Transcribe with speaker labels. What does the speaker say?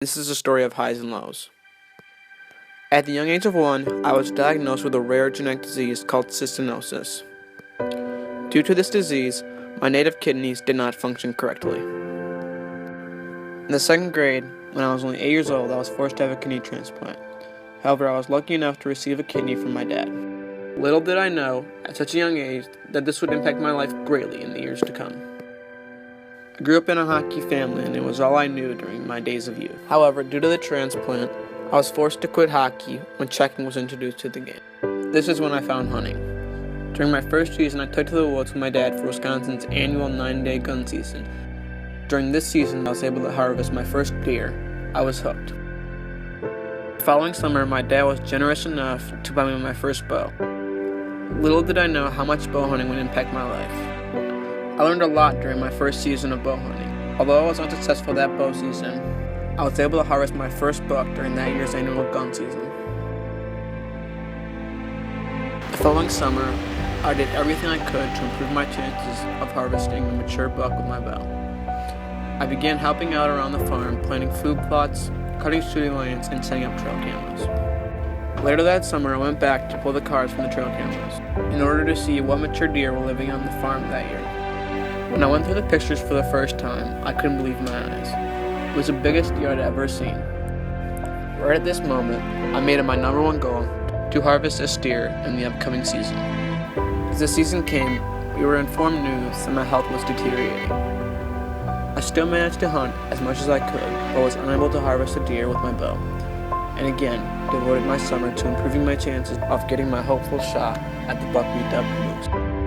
Speaker 1: This is a story of highs and lows. At the young age of 1, I was diagnosed with a rare genetic disease called cystinosis. Due to this disease, my native kidneys did not function correctly. In the second grade, when I was only 8 years old, I was forced to have a kidney transplant. However, I was lucky enough to receive a kidney from my dad. Little did I know, at such a young age, that this would impact my life greatly in the years to come. I grew up in a hockey family, and it was all I knew during my days of youth. However, due to the transplant, I was forced to quit hockey when checking was introduced to the game. This is when I found hunting. During my first season, I took to the woods with my dad for Wisconsin's annual 9-day gun season. During this season, I was able to harvest my first deer. I was hooked. The following summer, my dad was generous enough to buy me my first bow. Little did I know how much bow hunting would impact my life. I learned a lot during my first season of bow hunting. Although I was unsuccessful that bow season, I was able to harvest my first buck during that year's annual gun season. The following summer, I did everything I could to improve my chances of harvesting a mature buck with my bow. I began helping out around the farm, planting food plots, cutting shooting lanes, and setting up trail cameras. Later that summer, I went back to pull the cards from the trail cameras in order to see what mature deer were living on the farm that year. When I went through the pictures for the first time, I couldn't believe my eyes. It was the biggest deer I'd ever seen. Right at this moment, I made it my number one goal to harvest a steer in the upcoming season. As the season came, we were informed news that my health was deteriorating. I still managed to hunt as much as I could, but was unable to harvest a deer with my bow, and again devoted my summer to improving my chances of getting my hopeful shot at the buckwheat duck moose.